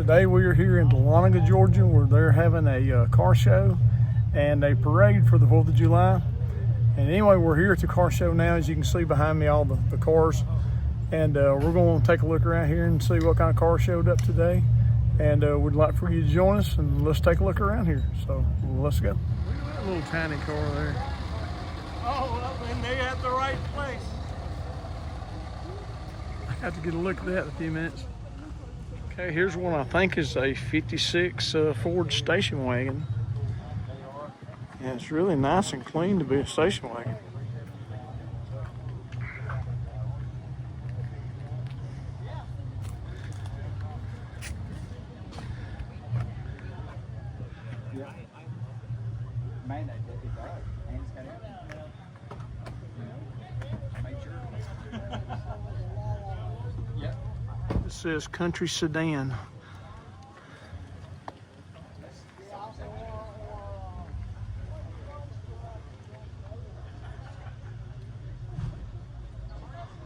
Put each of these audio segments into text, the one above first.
Today we are here in Dalonega, Georgia, where they're having a car show and a parade for the 4th of July. And anyway, we're here at the car show now. As you can see behind me, all the cars. And we're going to take a look around here and see what kind of car showed up today. And we'd like for you to join us, and let's take a look around here. So let's go. Look at that little tiny car there. Oh, well, and they at the right place. I have to get a look at that in a few minutes. Okay, here's one I think is a 56 Ford station wagon. Yeah, it's really nice and clean to be a station wagon. It says country sedan.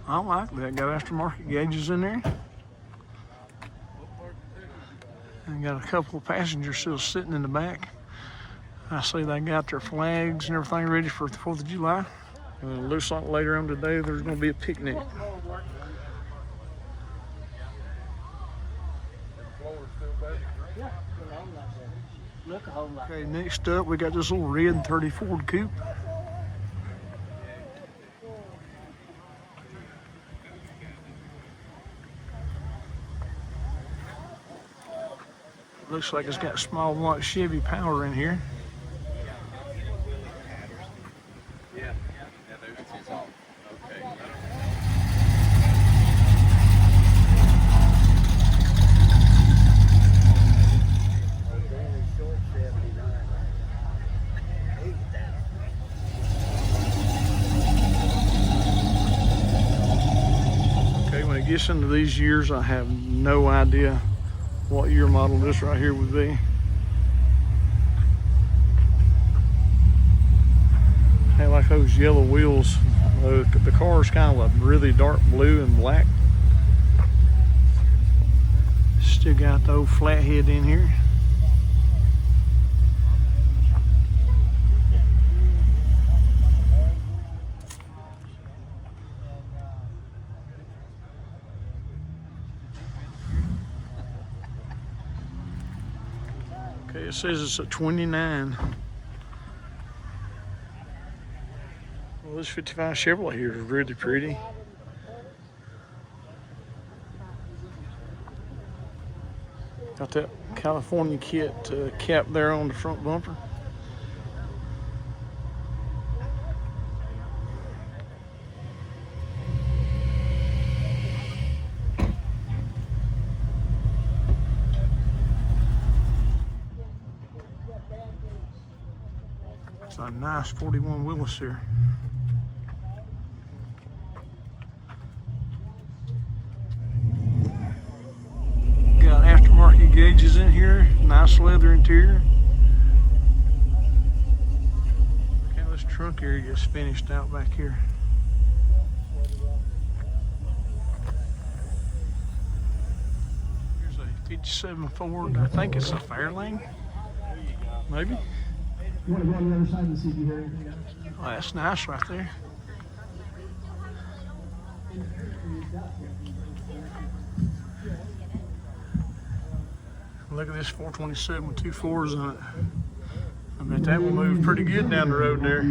I like that. Got aftermarket gauges in there. And got a couple of passengers still sitting in the back. I see they got their flags and everything ready for the 4th of July. And it looks like later on today there's going to be a picnic. Okay, next up we got this little red 30 Ford coupe. Looks like it's got small block Chevy power in here. Okay, when it gets into these years, I have no idea what year model this right here would be. I like those yellow wheels. The car is kind of a really dark blue and black. Still got the old flathead in here. Okay, it says it's a 29. Well, this 55 Chevrolet here is really pretty. Got that California kit cap there on the front bumper. It's a nice 41 Willis here. Got aftermarket gauges in here, nice leather interior. Okay, this trunk area gets finished out back here. Here's a 57 Ford, I think it's a Fairlane, maybe. You want to go on the other side and see if you hear anything? Oh, that's nice right there. Look at this 427 with 2 4s on it. I bet that will move pretty good down the road there.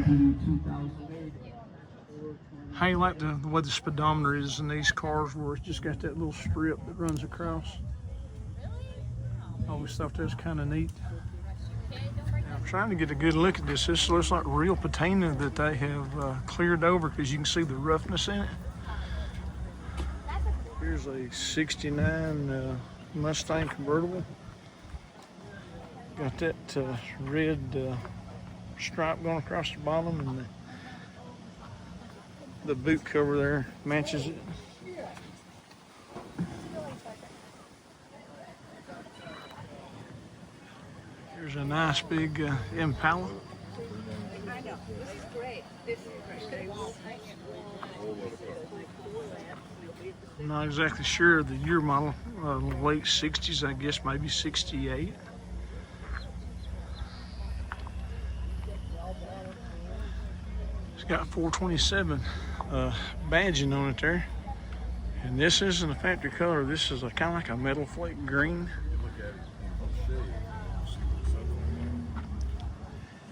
How you like the way the speedometer is in these cars, where it's just got that little strip that runs across. I always thought that was kind of neat. I'm trying to get a good look at this. This looks like real patina that they have cleared over, because you can see the roughness in it. Here's a 69 Mustang convertible. Got that red stripe going across the bottom, and the boot cover there matches it. Here's a nice big Impala. I know. This is great. This is great. I'm not exactly sure of the year model, late 60s, I guess, maybe 68. It's got 427 badging on it there. And this isn't a factory color, this is a kind of like a metal flake green.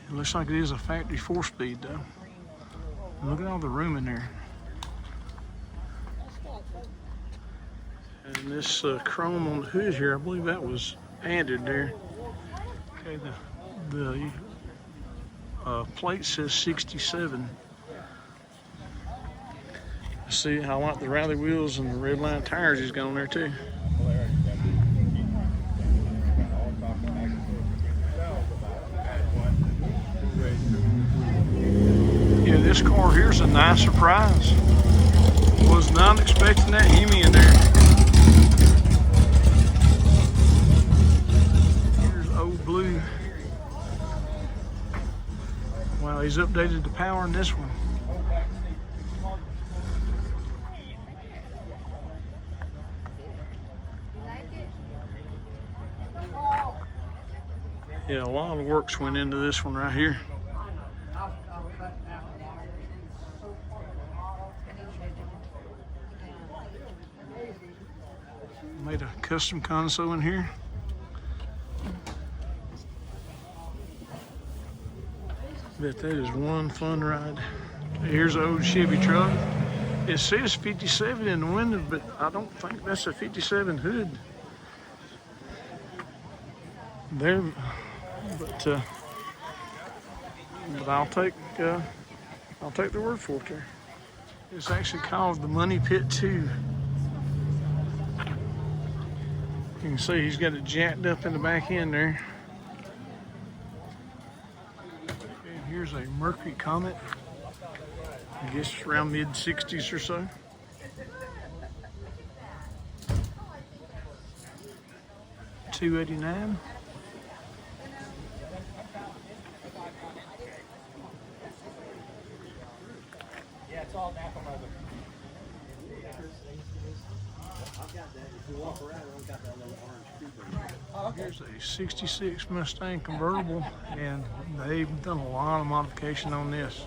It looks like it is a factory 4-speed though. Look at all the room in there. And this chrome on the hood here, I believe that was added there. Okay, the plate says 67. See, I like the rally wheels and the red line tires he's got on there too. Yeah, this car here's a nice surprise. Was not expecting that Hemi in there. Here's Old Blue. Wow, he's updated the power in this one. Yeah, a lot of works went into this one right here. Made a custom console in here. Bet that is one fun ride. Here's an old Chevy truck. It says 57 in the window, but I don't think that's a 57 hood. There, but I'll take the word for it there. It's actually called the Money Pit 2. You can see he's got it jacked up in the back end there. And here's a Mercury Comet. I guess it's around mid-60s or so. $289. Yeah, it's all Napa mother. Here's a 66 Mustang convertible, and they've done a lot of modification on this.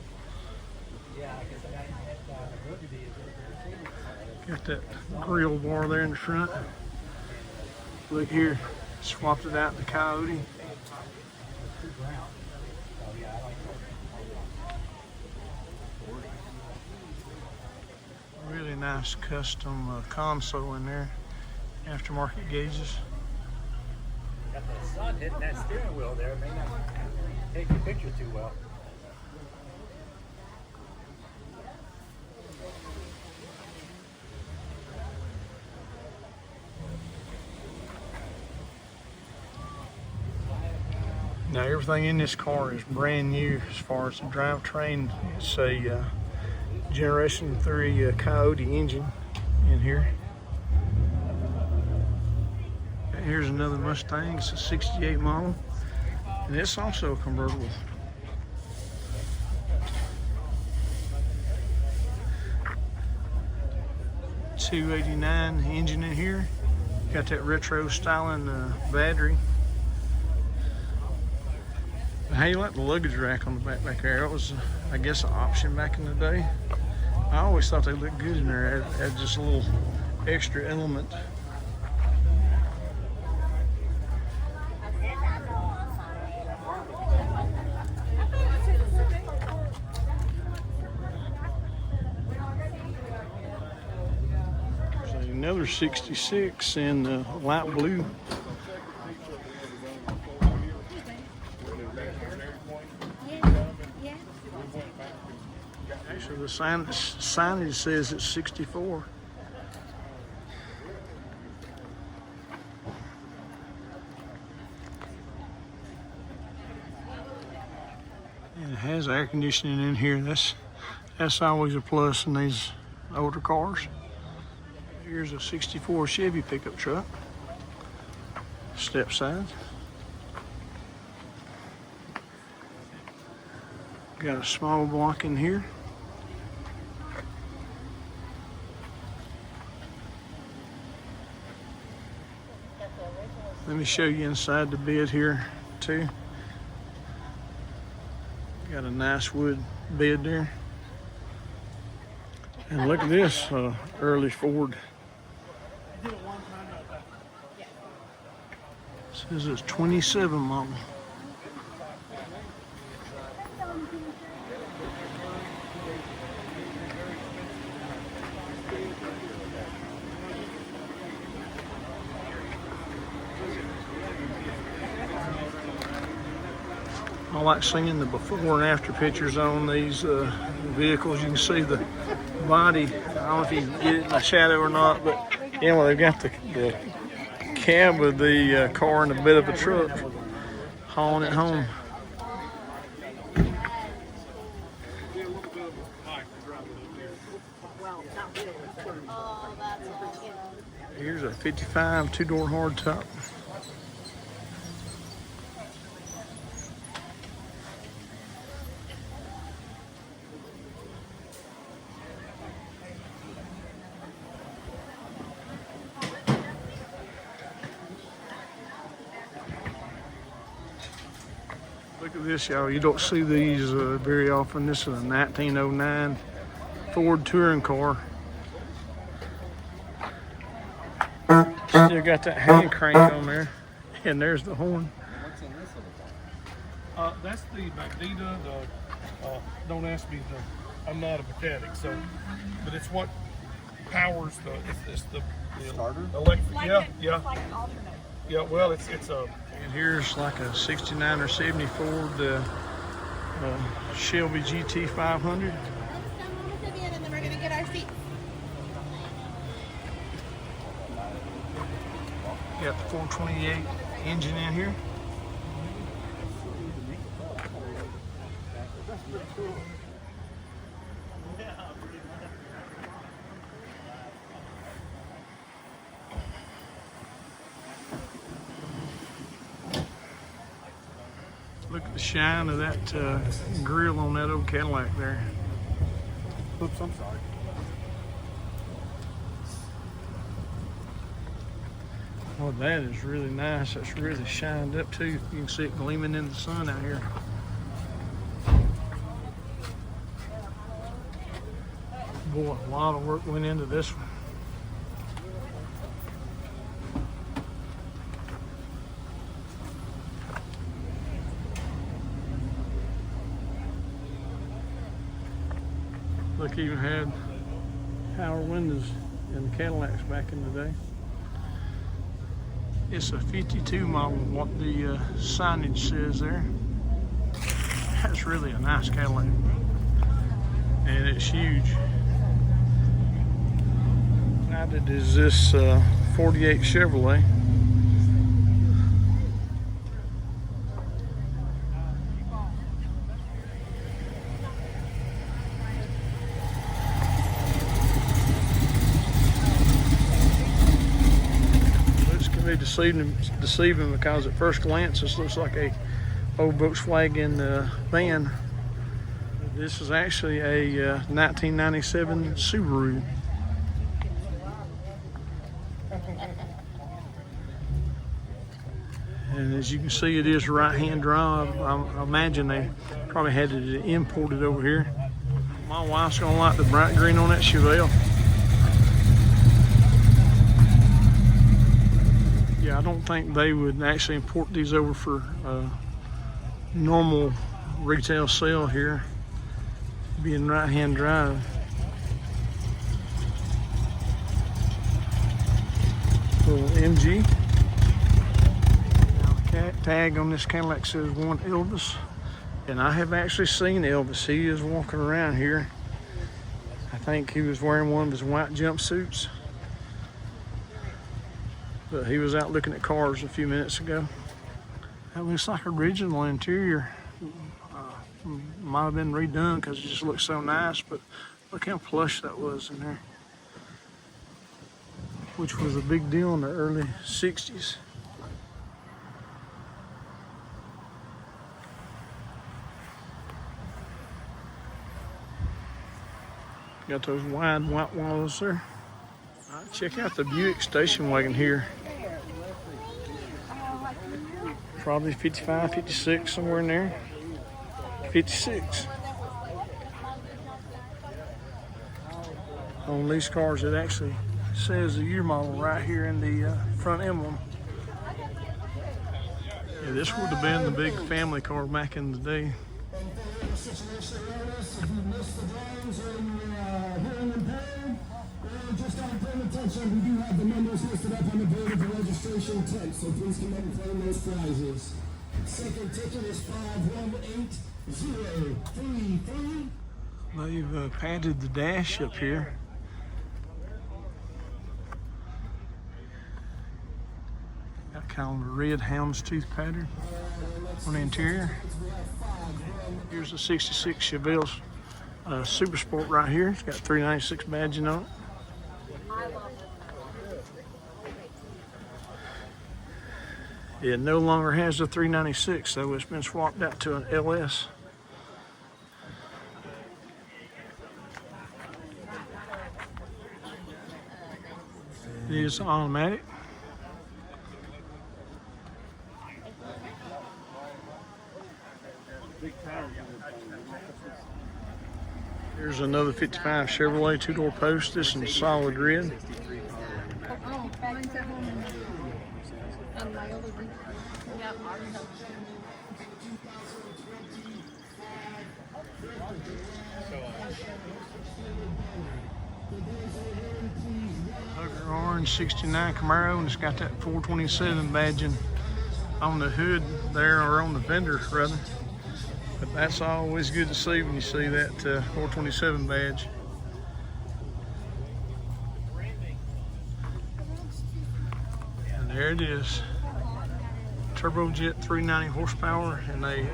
Got that grill bar there in the front. Look here, swapped it out in the Coyote. Really nice custom console in there, aftermarket gauges. Got the sun hitting that steering wheel there. May not take the picture too well. Now everything in this car is brand new as far as the drivetrain. It's a Generation 3 Coyote engine in here. And here's another Mustang. It's a 68 model, and it's also a convertible. $289 engine in here. Got that retro styling battery. How you like the luggage rack on the back there? That was, I guess, an option back in the day. I always thought they looked good in there. It had just a little extra element. There's another 66 in light blue. Actually, the signage says it's 64. And it has air conditioning in here. That's always a plus in these older cars. Here's a 64 Chevy pickup truck. Step side. Got a small block in here. Let me show you inside the bed here too. Got a nice wood bed there. And look at this early Ford. Says it's 27 model. I like seeing the before and after pictures on these vehicles. You can see the body. I don't know if you can get it in the shadow or not, but yeah, well, they've got the cab of the car in the bed of a truck hauling it home. Here's a 55 two-door hardtop. Look at this, y'all. You don't see these very often. This is a 1909 Ford touring car. Still got that hand crank on there. And there's the horn. What's in this little box? That's the Magneto. Don't ask me. I'm not a mechanic, so, but it's what powers it's the Starter? electric. Like Yeah, a, yeah, It's like an alternate. yeah. Well, it's a. And here's like a 69 or 70 Ford Shelby GT 500. And then we're gonna get our seats. Got the 428 engine in here. Look at the shine of that grill on that old Cadillac there. Oops, I'm sorry. Oh, that is really nice. That's really shined up too. You can see it gleaming in the sun out here. Boy, a lot of work went into this one. Look, even had power windows in the Cadillacs back in the day. It's a 52 model, what the signage says there. That's really a nice Cadillac. And it's huge. Now that is this 48 Chevrolet. Deceiving because at first glance this looks like a old Volkswagen van. This is actually a 1997 Subaru. And as you can see, it is right-hand drive. I imagine they probably had it imported over here. My wife's gonna like the bright green on that Chevelle. Yeah, I don't think they would actually import these over for normal retail sale here, being right-hand drive. Little MG. Now the tag on this Cadillac says one Elvis, and I have actually seen Elvis. He is walking around here. I think he was wearing one of his white jumpsuits. But he was out looking at cars a few minutes ago. That looks like original interior. Might have been redone because it just looks so nice, but look how plush that was in there. Which was a big deal in the early 60s. Got those wide white walls there. All right, check out the Buick station wagon here. Probably 55, 56, somewhere in there. 56. On these cars, it actually says the year model right here in the front emblem. Yeah, this would have been the big family car back in the day. Just out of paying attention, we do have the numbers listed up on the board of the registration tent, so please come up and claim those prizes. Second ticket is 518033. They've padded the dash up here. Got kind of a red houndstooth pattern on the interior. Here's a 66 Chevelle Super Sport right here. It's got 396 badging on it. It no longer has the 396, so it's been swapped out to an LS. It is automatic. Here's another 55 Chevrolet two-door post. This is solid red. Orange 69 Camaro, and it's got that 427 badging on the hood there, or on the fender rather. But that's always good to see when you see that 427 badge. And there it is. Turbojet 390 horsepower, and they,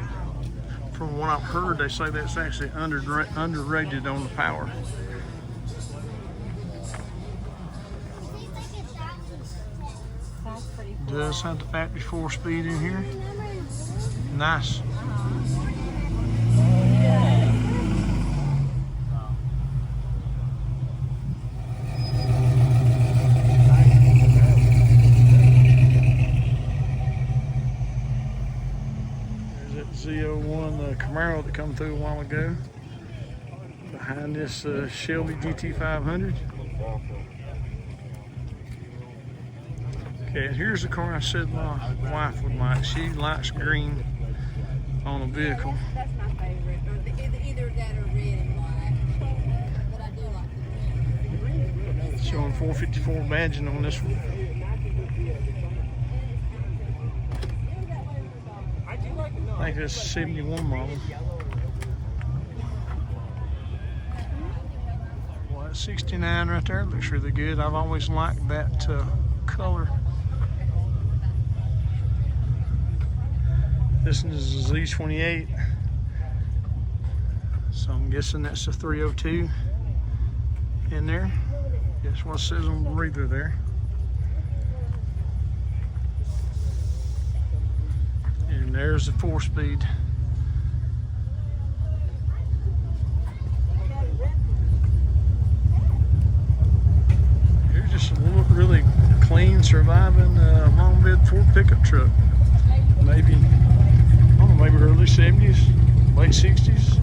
from what I've heard, they say that's actually underrated on the power. Does have the factory 4-speed in here. Nice. There's that Z01 Camaro that come through a while ago. Behind this Shelby GT500. Okay, here's the car I said my wife would like. She likes green on a vehicle. That's my favorite. Either that or red and black. But I do like the red. Showing 454 badging on this one. I think that's a 71 model. Well, that 69 right there looks really good. I've always liked that color. This is a Z28, so I'm guessing that's a 302 in there. That's what it says on the breather there. And there's the 4-speed. Here's just a really clean, surviving long bed Ford pickup truck. Maybe, I don't know, maybe early 70s, late 60s.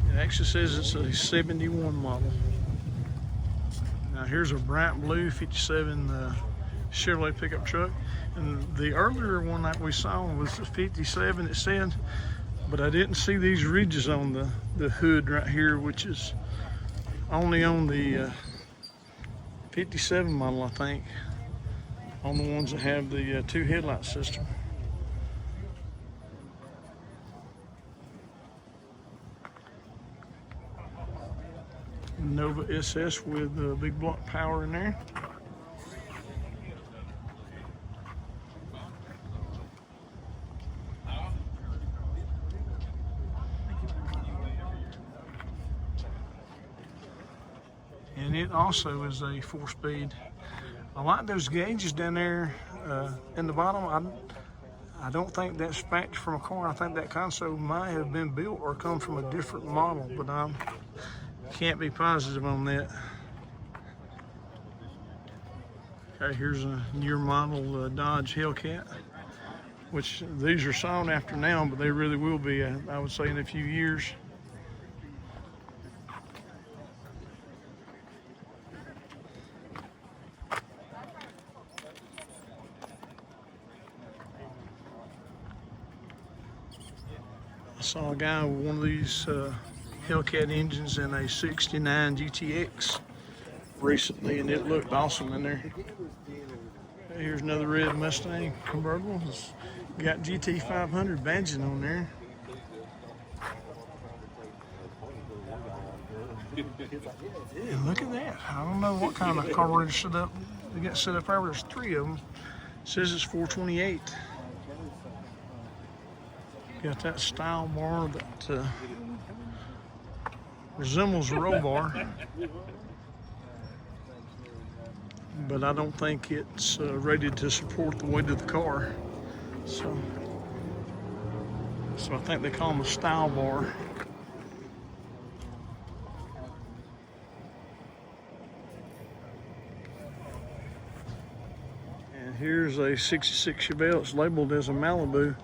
It actually says it's a 71 model. Now here's a bright blue 57 Chevrolet pickup truck. And the earlier one that we saw was the 57, it said, but I didn't see these ridges on the hood right here, which is only on the 57 model, I think, on the ones that have the 2 headlight system. Nova SS with big block power in there. And it also is a 4-speed. I like those gauges down there in the bottom. I don't think that's factory from a car. I think that console might have been built or come from a different model, but I can't be positive on that. Okay, here's a newer model Dodge Hellcat, which these are sought after now, but they really will be, I would say, in a few years. I saw a guy with one of these Hellcat engines in a 69 GTX recently, and it looked awesome in there. Here's another red Mustang convertible. It's got GT 500 badging on there. And look at that. I don't know what kind of carburetor setup they got set up there. There's 3 of them. It says it's 428. Got that style bar that resembles a roll bar, but I don't think it's rated to support the weight of the car. So I think they call them a style bar. And here's a 66 Chevelle. It's labeled as a Malibu.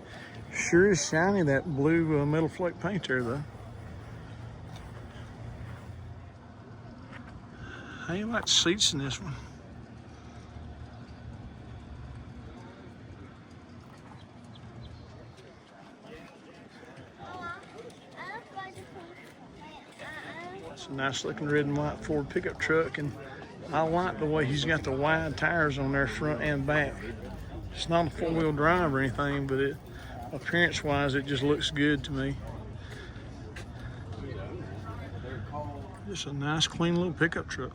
Sure is shiny, that blue metal flake paint there, though. How you like the seats in this one? It's a nice looking red and white Ford pickup truck, and I like the way he's got the wide tires on there front and back. It's not a 4-wheel drive or anything, but it, appearance wise, it just looks good to me. Just a nice clean little pickup truck.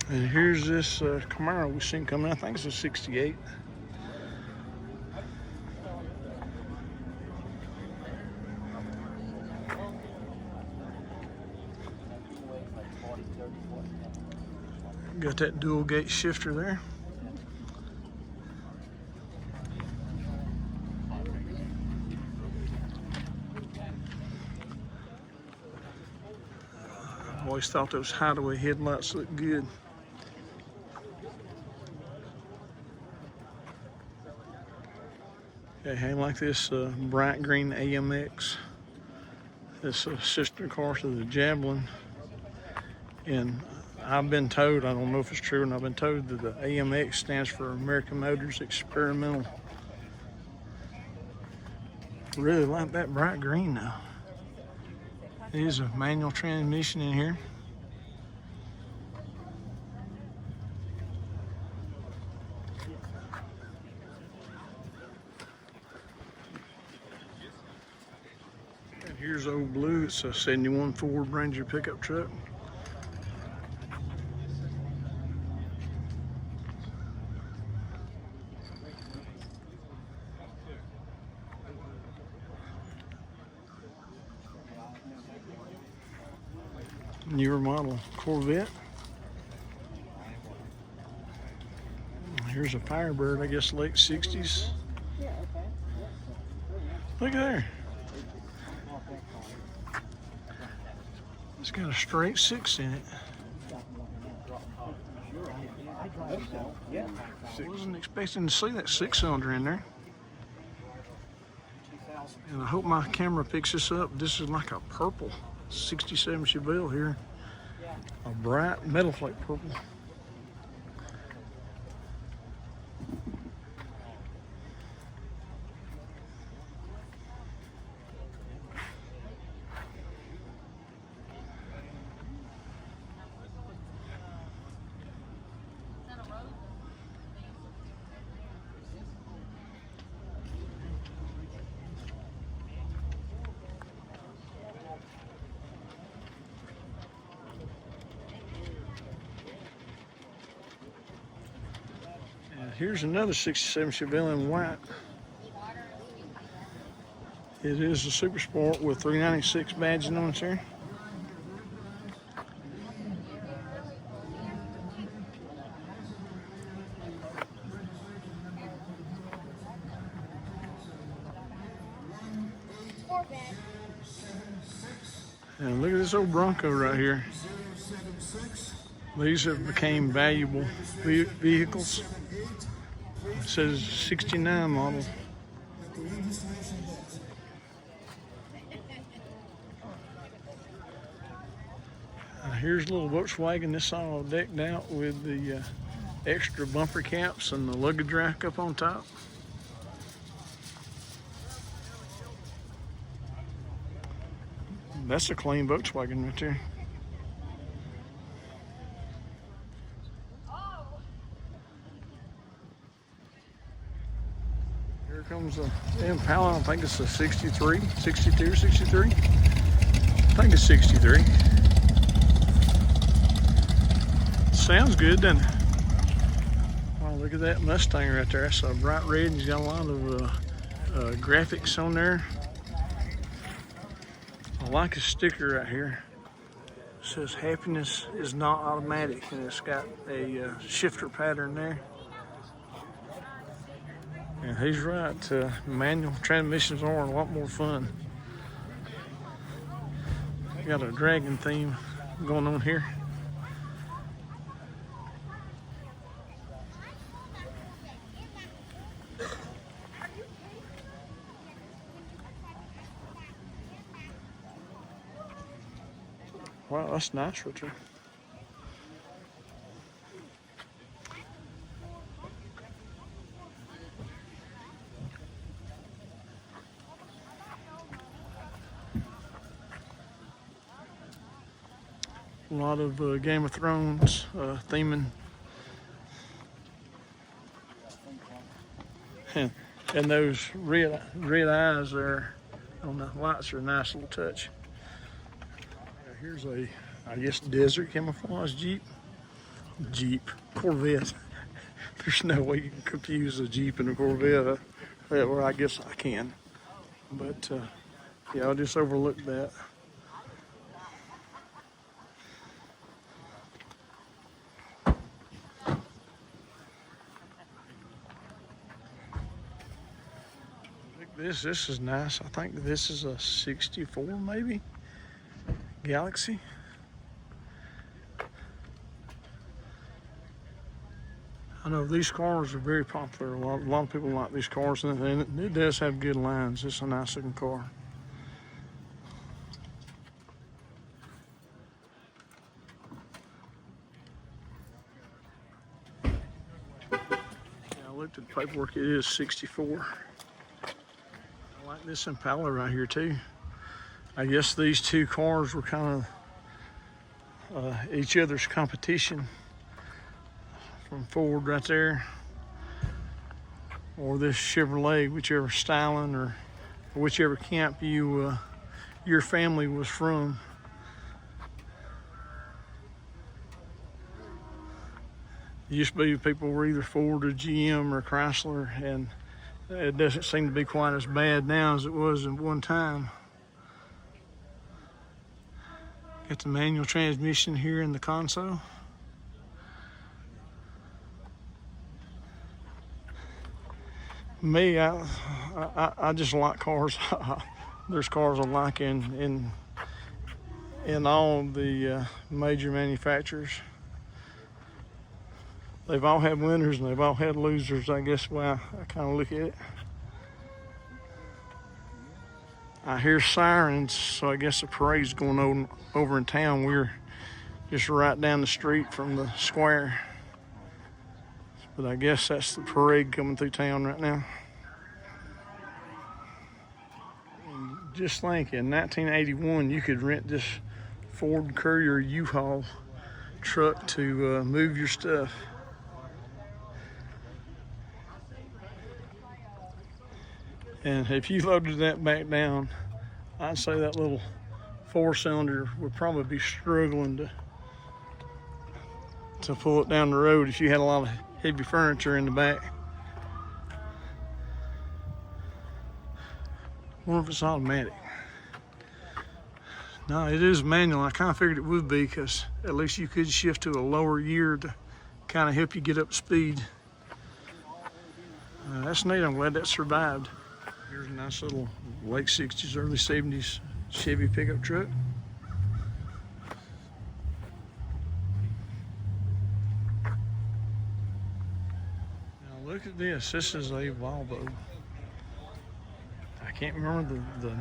And here's this Camaro we've seen coming. I think it's a 68. Got that dual gate shifter there. I always thought those hideaway headlights looked good. Okay, I like this bright green AMX. It's a sister car to the Javelin. And I've been told, I don't know if it's true, and I've been told that the AMX stands for American Motors Experimental. Really like that bright green now. It is a manual transmission in here. And here's Old Blue. It's a 71 Ford Ranger pickup truck. Newer model Corvette. Here's a Firebird, I guess late 60s. Look at there. It's got a straight 6 in it. Wasn't expecting to see that 6-cylinder in there. And I hope my camera picks this up. This is like a purple 67 Chevelle here. A bright metal flake purple. Here's another 67 Chevelle in white. It is a Super Sport with 396 badging on it there. And look at this old Bronco right here. These have became valuable vehicles. It says 69 model. Here's a little Volkswagen. This all decked out with the extra bumper caps and the luggage rack up on top. That's a clean Volkswagen right there. Here comes the Impala. I think it's a 63, 62 or 63. I think it's 63. Sounds good, doesn't it? Oh, look at that Mustang right there. That's a bright red. He's got a lot of graphics on there. I like a sticker right here. It says happiness is not automatic, and it's got a shifter pattern there. And he's right, manual transmissions are a lot more fun. Got a dragon theme going on here. Wow, that's nice, Richard. A lot of Game of Thrones theming. And those red eyes there on the lights are a nice little touch. Here's a, I guess, desert camouflage Jeep, Corvette. There's no way you can confuse a Jeep and a Corvette. Well, I guess I can. But, yeah, I'll just overlook that. This is nice. I think this is a 64 maybe. Galaxy. I know these cars are very popular. A lot of people like these cars, and it does have good lines. It's a nice looking car. Yeah, I looked at the paperwork. It is 64. I like this Impala right here too. I guess these two cars were kind of each other's competition, from Ford right there, or this Chevrolet, whichever styling or whichever camp your family was from. It used to be people were either Ford or GM or Chrysler, and it doesn't seem to be quite as bad now as it was at one time. Got the manual transmission here in the console. Me, I just like cars. There's cars I like in all the major manufacturers. They've all had winners and they've all had losers. I guess why I kind of look at it. I hear sirens, so I guess the parade's going on over in town. We're just right down the street from the square. But I guess that's the parade coming through town right now. And just think, in 1981, you could rent this Ford Courier U-Haul truck to move your stuff. And if you loaded that back down, I'd say that little four-cylinder would probably be struggling to pull it down the road if you had a lot of heavy furniture in the back. I wonder if it's automatic. No, it is manual. I kind of figured it would be, because at least you could shift to a lower gear to kind of help you get up to speed. That's neat. I'm glad that survived. Here's a nice little late 60s, early 70s Chevy pickup truck. Look at this. This is a Volvo. I can't remember the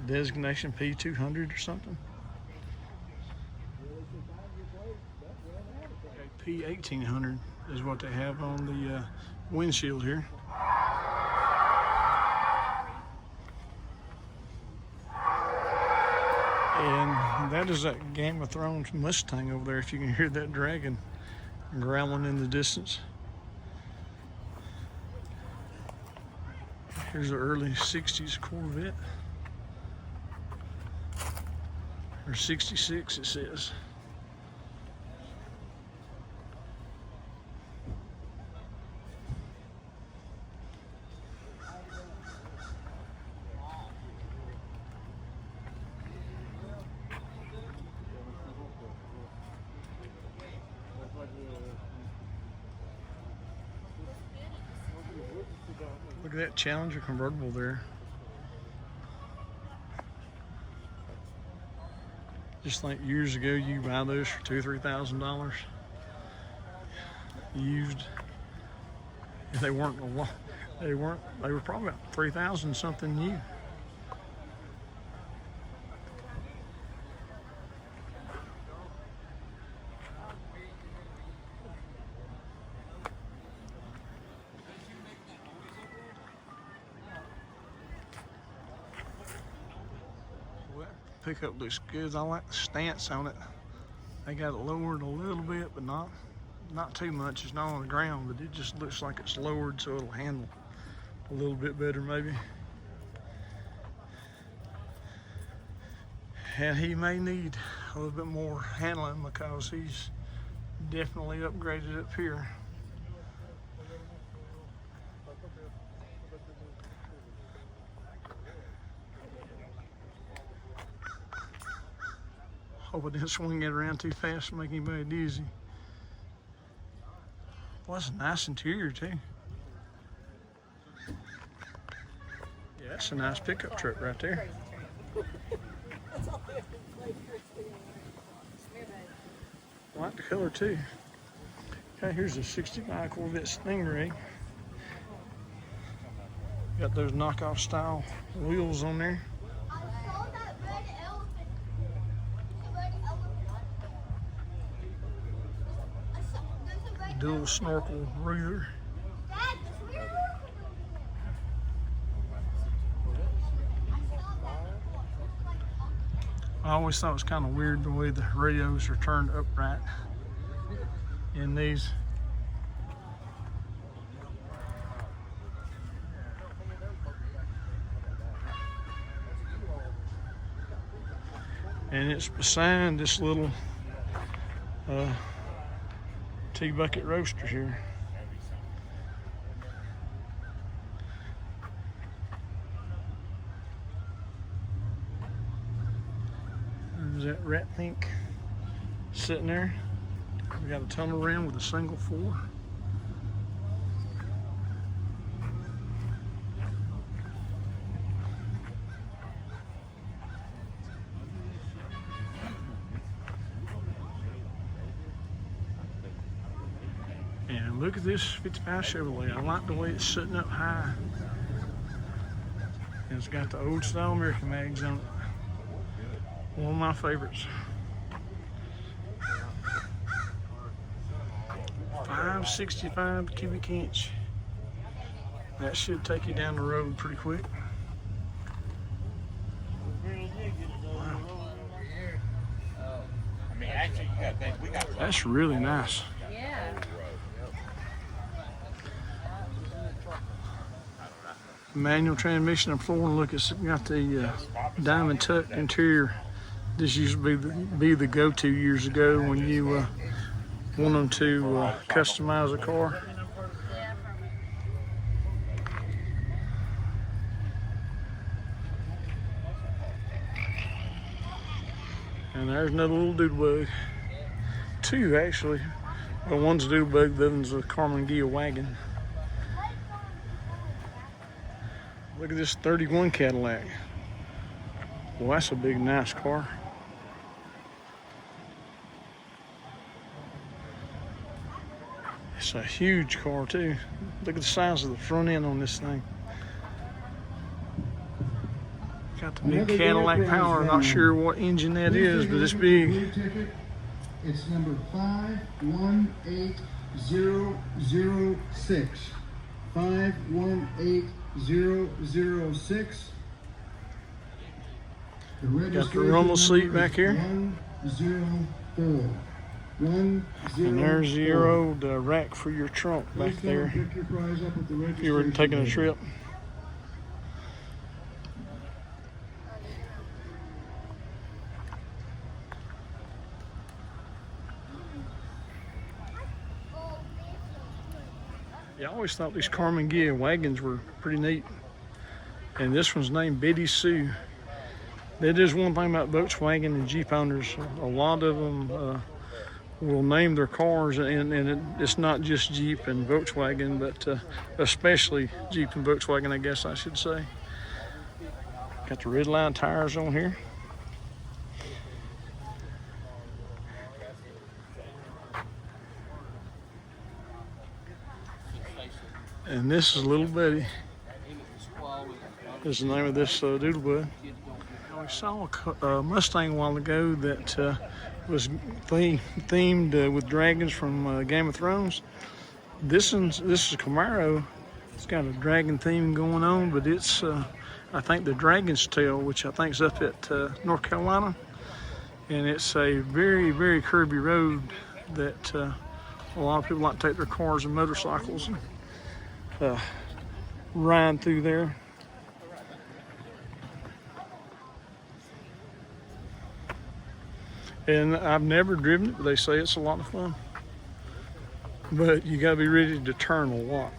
designation, P200 or something. P1800 is what they have on the windshield here. And that is that Game of Thrones Mustang over there, if you can hear that dragon growling in the distance. Here's an early 60s Corvette. Or 66 it says. Look at that Challenger convertible there. Just like years ago, you buy those for $2,000 to $3,000 used. They weren't a lot. They were probably about 3,000 something new. Pickup looks good. I like the stance on it. They got it lowered a little bit, but not too much. It's not on the ground, but it just looks like it's lowered so it'll handle a little bit better maybe. And he may need a little bit more handling because he's definitely upgraded up here. Hope I didn't swing it around too fast and make anybody dizzy. Well, that's a nice interior too. Yeah, that's a nice pickup truck right there. I like the color too. Okay, here's a 65 Corvette Stingray. Got those knockoff style wheels on there. Dual snorkel rear. I always thought it was kind of weird the way the radios are turned upright in these. And it's beside this little T-bucket roaster here. There's that rat pink sitting there. We got a tunnel rim with a single 4. And look at this 55 Chevrolet. I like the way it's sitting up high. And it's got the old style American mags on it. One of my favorites. 565 cubic inch. That should take you down the road pretty quick. I mean, actually, you gotta think we got. That's really nice. Yeah. Manual transmission and floor. Look, it's got the diamond tuck interior. This used to be the go-to years ago when you want them to customize a car. And there's another little doodlebug. 2 actually. Well, one's a doodlebug, the other one's a Carmen Ghia wagon. Look at this 31 Cadillac. Well, that's a big, nice car. It's a huge car too. Look at the size of the front end on this thing. Got the big Cadillac power. Not sure what engine that is, but it's big. It's number 518006. 518006. Got the rumble seat back here. 104. And there's your old rack for your trunk back there if you were taking a trip. Yeah, I always thought these Carmen Gia wagons were pretty neat. And this one's named Betty Sue. That is one thing about Volkswagen and Jeep owners. A lot of them will name their cars, and it's not just Jeep and Volkswagen, but especially Jeep and Volkswagen, I guess I should say. Got the red line tires on here. And this is Little Betty. Is the name of this doodlebug. We saw a Mustang a while ago that was themed with dragons from Game of Thrones. This is a Camaro. It's got a dragon theme going on, but it's I think the Dragon's Tail, which I think is up at North Carolina, and it's a very, very curvy road that a lot of people like to take their cars and motorcycles and ride through there. And I've never driven it, but they say it's a lot of fun. But you gotta be ready to turn a lot.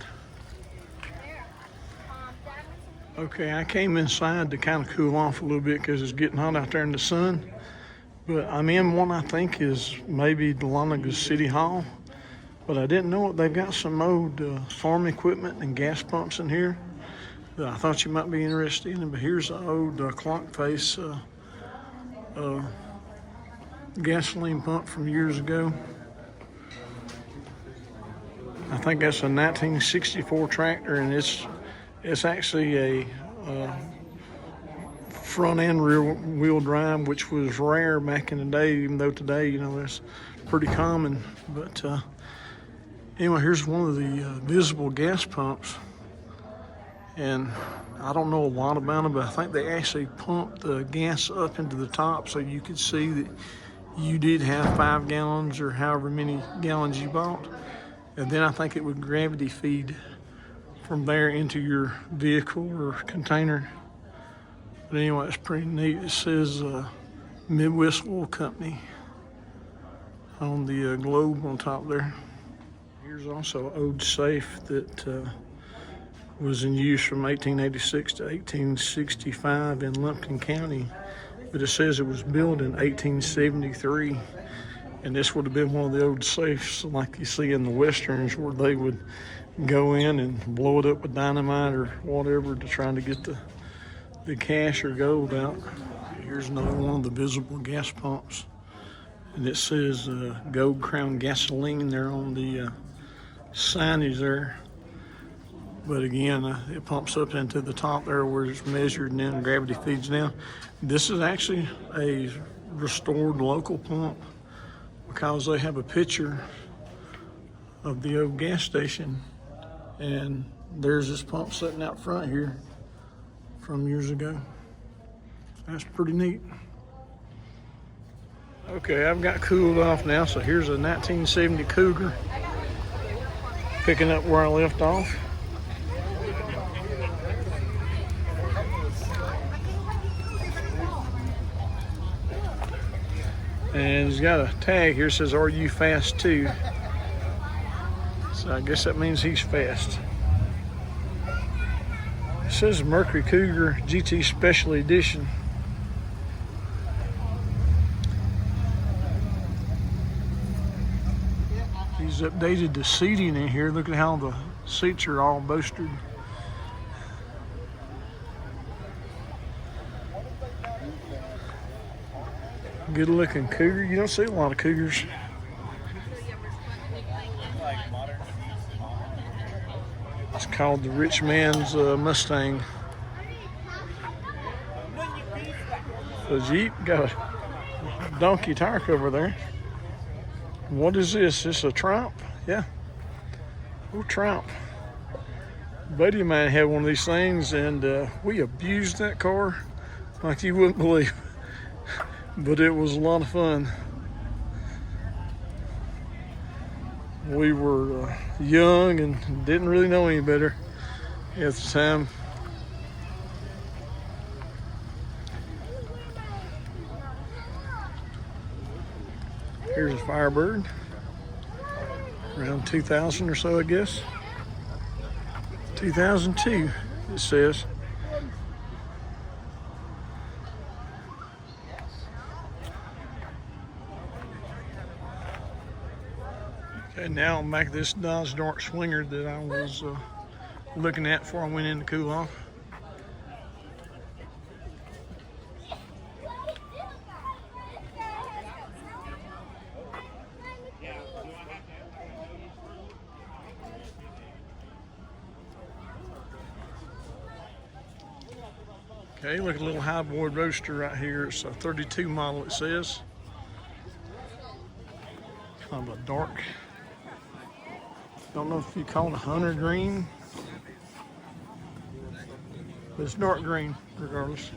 Okay, I came inside to kind of cool off a little bit because it's getting hot out there in the sun. But I'm in one I think is maybe Dalonega City Hall. But I didn't know it. They've got some old farm equipment and gas pumps in here that I thought you might be interested in. But here's an old clock face gasoline pump from years ago. I think that's a 1964 tractor, and it's actually a front and rear wheel drive, which was rare back in the day, even though today, you know, that's pretty common. But anyway, here's one of the visible gas pumps, and I don't know a lot about them, but I think they actually pumped the gas up into the top so you could see that you did have 5 gallons or however many gallons you bought. And then I think it would gravity feed from there into your vehicle or container. But anyway, it's pretty neat. It says Midwest Oil Company on the globe on top there. Here's also an old safe that was in use from 1886 to 1865 in Lumpkin County. But it says it was built in 1873, and this would have been one of the old safes like you see in the westerns, where they would go in and blow it up with dynamite or whatever to try to get the cash or gold out. Here's another one of the visible gas pumps, and it says Gold Crown Gasoline there on the signage there. But again, it pumps up into the top there where it's measured, and then gravity feeds down. This is actually a restored local pump because they have a picture of the old gas station, and there's this pump sitting out front here from years ago. That's pretty neat. Okay, I've got cooled off now, so here's a 1970 Cougar, picking up where I left off. And he's got a tag here that says, "Are you fast too?" So I guess that means he's fast. It says Mercury Cougar GT Special Edition. He's updated the seating in here. Look at how the seats are all bolstered. Good looking Cougar. You don't see a lot of Cougars. Like modern. called the rich man's Mustang. The Jeep got a donkey tire cover there. What is this? This a Triumph? Yeah. Oh, Triumph. A buddy of mine had one of these things, and we abused that car like you wouldn't believe. But it was a lot of fun. We were young and didn't really know any better at the time. Here's a Firebird, around 2000 or so, I guess. 2002, it says. Okay, now I'm back at this Dodge Dart Swinger that I was looking at before I went in to cool off. Okay, look at a little highboard roadster right here. It's a 32 model, it says. Kind of a dark, don't know if you call it a hunter green, but it's dark green regardless.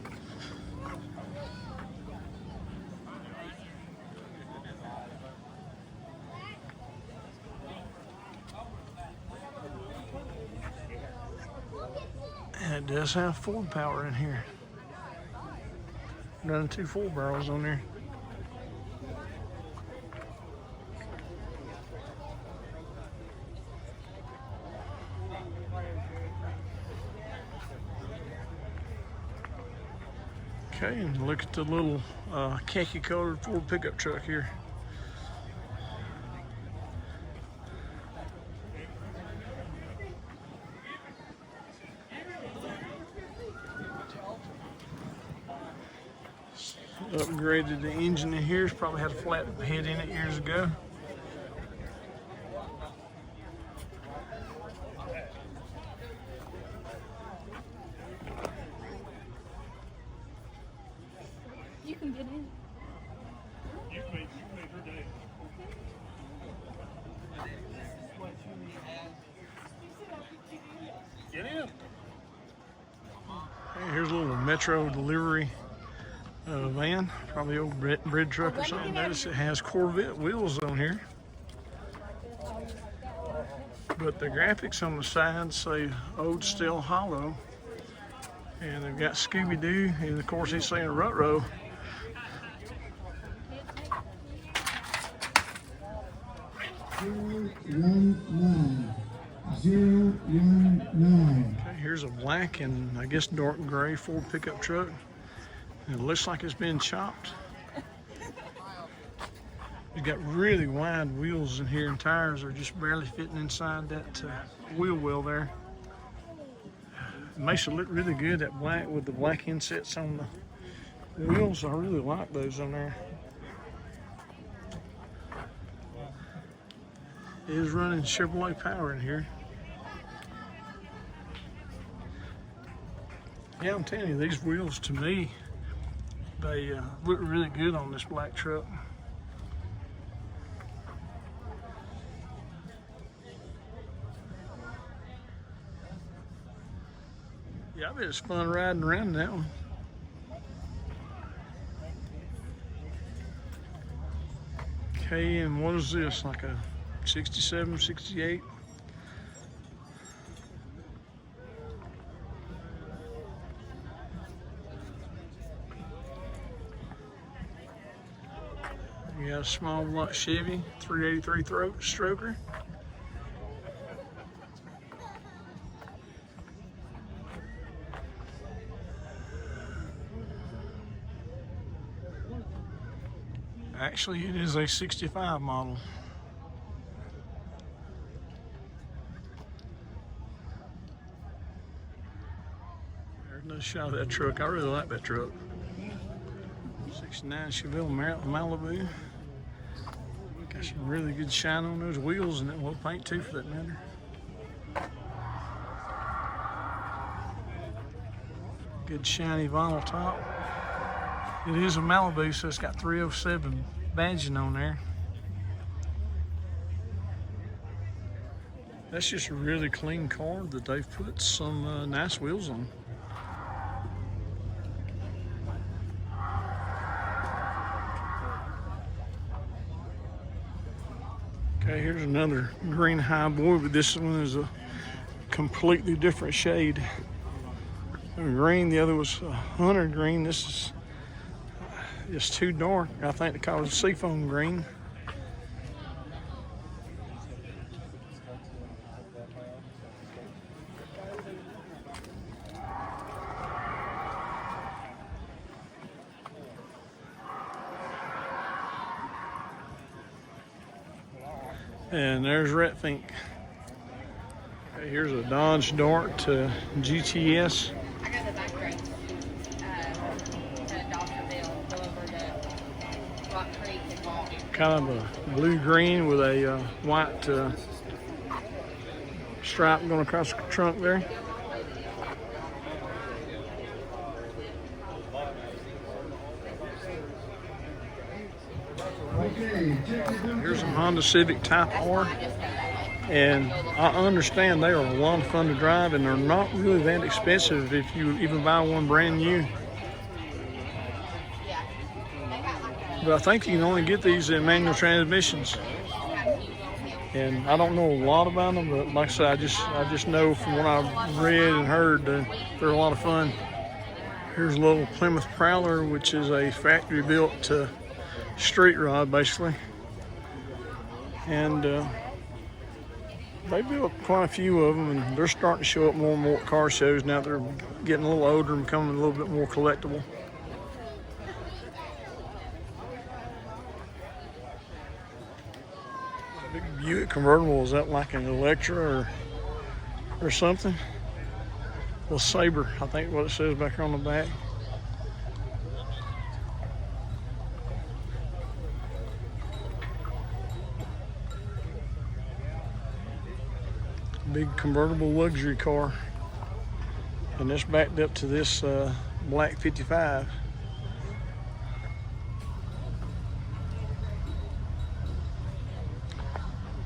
And it does have Ford power in here. Running 2 full barrels on there. Okay, and look at the little khaki colored Ford pickup truck here. Upgraded the engine in here. It's probably had a flat head in it years ago. You can get in. You made her day. Get in. Hey, here's a little Metro delivery van, probably old bread truck or something. Notice it has Corvette wheels on here, but the graphics on the side say Old Still Hollow, and they've got Scooby-Doo, and of course he's saying Rut-Row. Okay, here's a black and I guess dark gray Ford pickup truck. It looks like it's been chopped. It's got really wide wheels in here, and tires are just barely fitting inside that wheel well there. It makes it look really good, that black with the black insets on the wheels. I really like those on there. It is running Chevrolet power in here. Yeah, I'm telling you, these wheels to me, they look really good on this black truck. Yeah, I bet it's fun riding around in that one. Okay, and what is this, like a 67, 68? You got a small block Chevy 383 stroker. Actually, it is a 65 model. There's no shot of that truck. I really like that truck. 69 Chevelle Malibu. Got some really good shine on those wheels and that well paint too, for that matter. Good shiny vinyl top. It is a Malibu, so it's got 307 badging on there. That's just a really clean car that they've put some nice wheels on. Okay, here's another green highboy, but this one is a completely different shade of green. The other was a hunter green. This is just too dark. I think they call it a seafoam green. And there's Red Fink. Okay, here's a Dodge Dart GTS. I got the back road. To Dawsonville, go over to Rock Creek and walk. Kind of a blue-green with a white stripe going across the trunk there. Here's a Honda Civic Type R, and I understand they are a lot of fun to drive, and they're not really that expensive if you even buy one brand new. But I think you can only get these in manual transmissions, and I don't know a lot about them, but like I said, I just know from what I've read and heard that they're a lot of fun. Here's a little Plymouth Prowler, which is a factory built street rod basically, and they built quite a few of them, and they're starting to show up more and more at car shows now. They're getting a little older and becoming a little bit more collectible. Big Buick convertible, is that like an Electra or something? Well, Sabre, I think what it says back here on the back. Big convertible luxury car, and it's backed up to this black 55.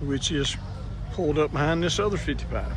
Which is pulled up behind this other 55.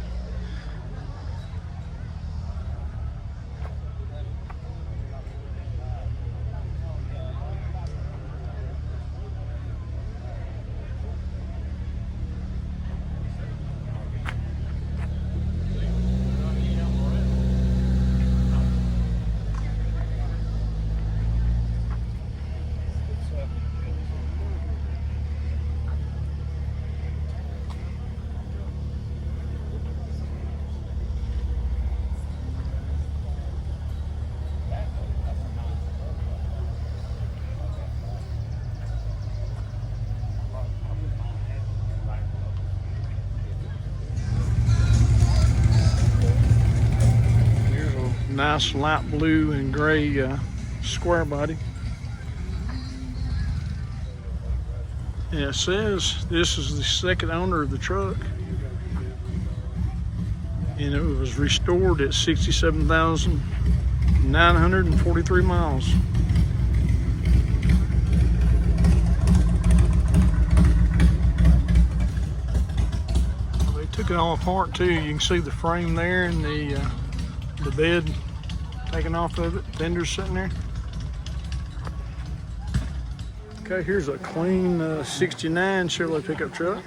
Nice light blue and gray square body. And it says this is the second owner of the truck, and it was restored at 67,943 miles. They took it all apart too. You can see the frame there and the bed taken off of it, fenders sitting there. Okay, here's a clean 69 Chevrolet pickup truck.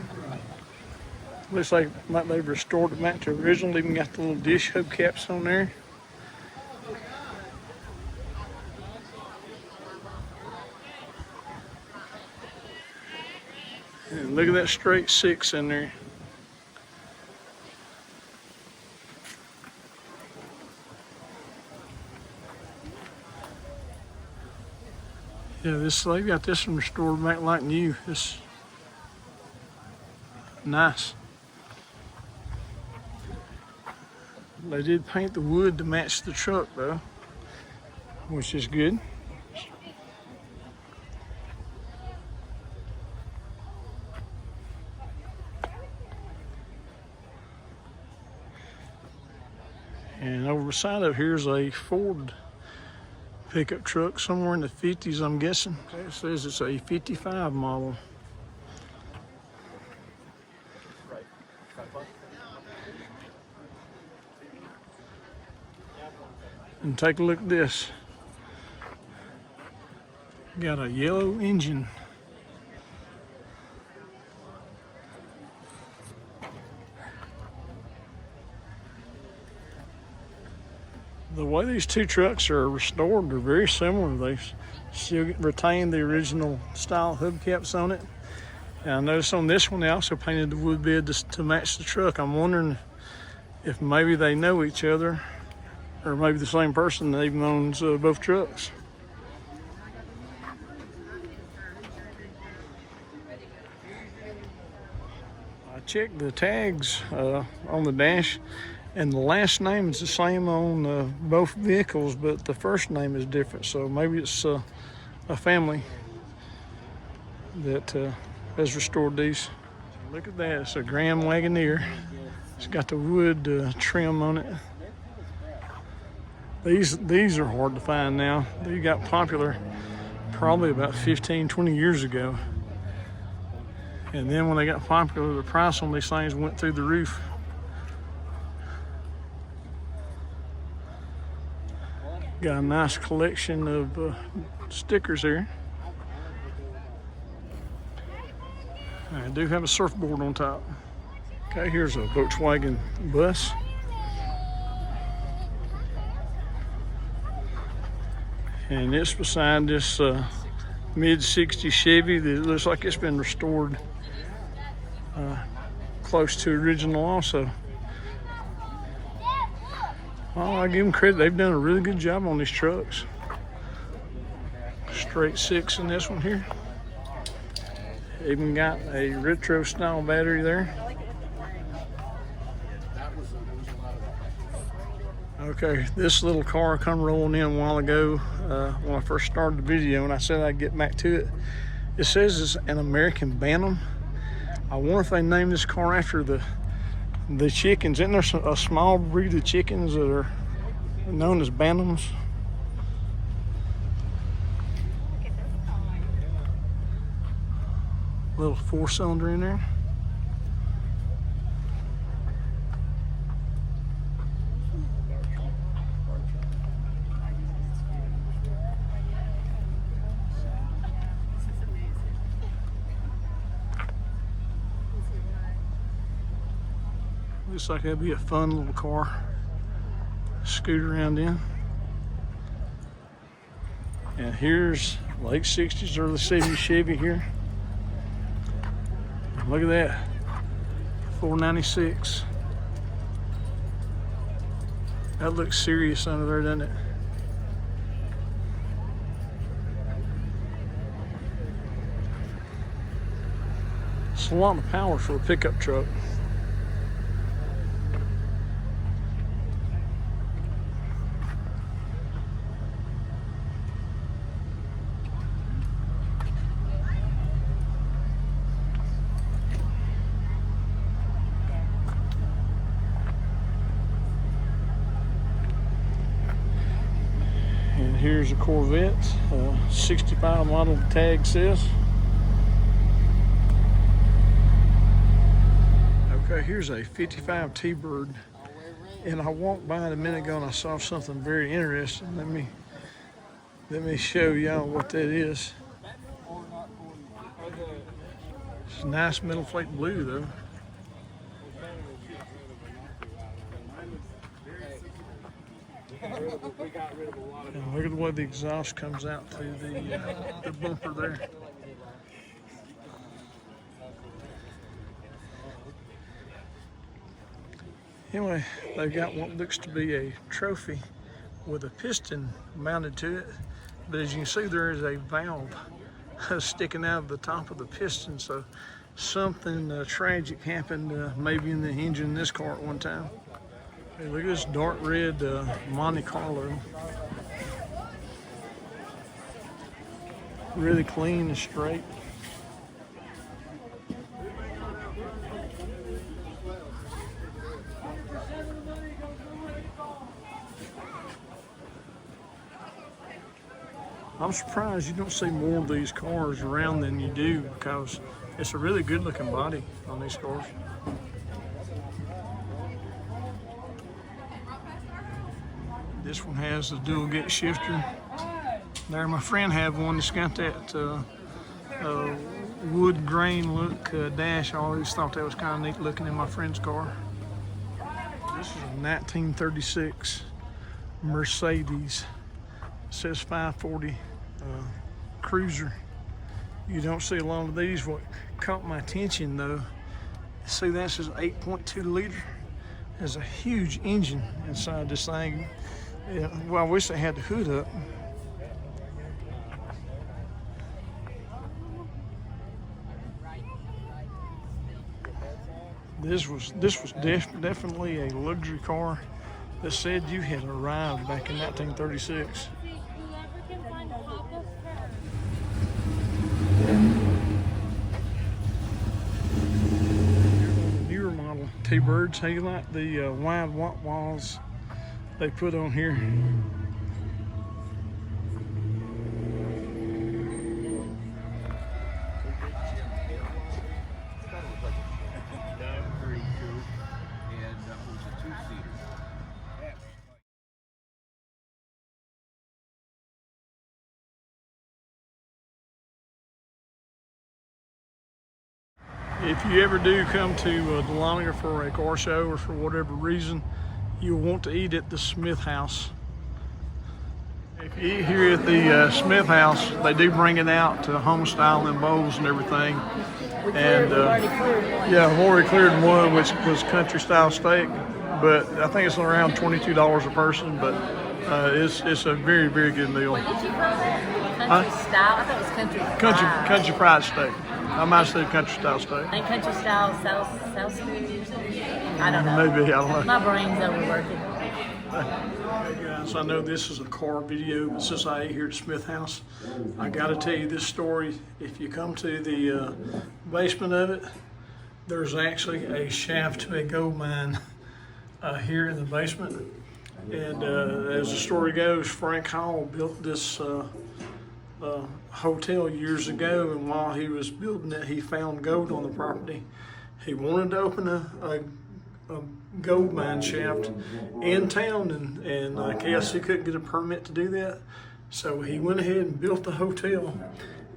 Looks like they've restored it back to original, even got the little dish hubcaps on there. And look at that straight 6 in there. Yeah, they've got this one restored back like new. It's nice. They did paint the wood to match the truck though, which is good. And over the side of here's a Ford pickup truck, somewhere in the 50s, I'm guessing. It says it's a 55 model. And take a look at this. Got a yellow engine. The way these two trucks are restored are very similar. They still retain the original style hubcaps on it. And I noticed on this one they also painted the wood bed to match the truck. I'm wondering if maybe they know each other, or maybe the same person that even owns both trucks. I checked the tags on the dash, and the last name is the same on both vehicles, but the first name is different. So maybe it's a family that has restored these. Look at that, it's a Grand Wagoneer. It's got the wood trim on it. These are hard to find now. They got popular probably about 15, 20 years ago. And then when they got popular, the price on these things went through the roof. Got a nice collection of stickers here. I do have a surfboard on top. Okay, here's a Volkswagen bus. And it's beside this mid-60s Chevy that looks like it's been restored close to original also. Well, I give them credit. They've done a really good job on these trucks. Straight six in this one here. Even got a retro style battery there. Okay, this little car come rolling in a while ago when I first started the video, and I said I'd get back to it. It says it's an American Bantam. I wonder if they named this car after the chickens. Isn't there a small breed of chickens that are known as Bantams? Little four-cylinder in there. Looks like that'd be a fun little car. Scoot around in. And here's late 60s, early 70s Chevy here. Look at that, 496. That looks serious under there, doesn't it? It's a lot of power for a pickup truck. And here's a Corvette, 65 model, the tag says. Okay, here's a 55 T-Bird. And I walked by it a minute ago and I saw something very interesting. Let me show y'all what that is. It's a nice metal flake blue though. And look at the way the exhaust comes out through the bumper there. Anyway, they've got what looks to be a trophy with a piston mounted to it. But as you can see, there is a valve sticking out of the top of the piston. So something tragic happened maybe in the engine in this car at one time. Hey, look at this dark red Monte Carlo. Really clean and straight. I'm surprised you don't see more of these cars around than you do, because it's a really good looking body on these cars. This one has the dual gate shifter. There, my friend had one that's got that wood grain look dash. I always thought that was kind of neat looking in my friend's car. This is a 1936 Mercedes. It says 540 Cruiser. You don't see a lot of these. What caught my attention though, see this is 8.2 liter. There's a huge engine inside this thing. Yeah, well, I wish they had the hood up. This was definitely a luxury car that said you had arrived back in 1936. Newer model T-Birds. How you like the wide walls they put on here? If you ever do come to Dahlonega for a car show or for whatever reason, you'll want to eat at the Smith House. If you eat here at the Smith House, they do bring it out to home style in bowls and everything. And yeah, I've already cleared one, which was country style steak, but I think it's around $22 a person. But it's a very, very good meal. What did you call it? Country style? I thought it was country fried. Country fried steak. I might say country style steak. And country style South food. I don't know. Maybe, I don't know. My brain's overworking. Hey guys, I know this is a car video, but since I ate here at Smith House, I got to tell you this story. If you come to the basement of it, there's actually a shaft to a gold mine here in the basement. And as the story goes, Frank Hall built this hotel years ago, and while he was building it, he found gold on the property. He wanted to open a gold mine shaft in town, and I guess he couldn't get a permit to do that. So he went ahead and built the hotel.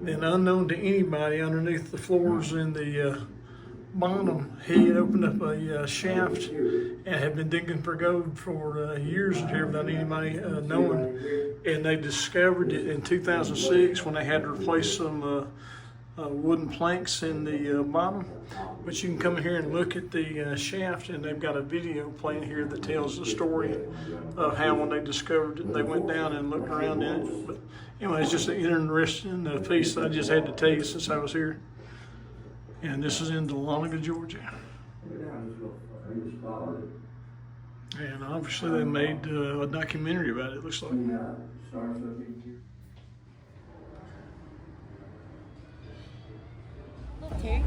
Then, unknown to anybody, underneath the floors in the bottom, he had opened up a shaft and had been digging for gold for years here without anybody knowing. And they discovered it in 2006 when they had to replace some wooden planks in the bottom. But you can come here and look at the shaft, and they've got a video playing here that tells the story of how when they discovered it, they went down and looked around in it. But anyway, it's just an interesting piece that I just had to tell you since I was here. And this is in Dahlonega, Georgia. And obviously they made a documentary about it, it looks like. Okay.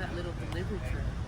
that little delivery truck.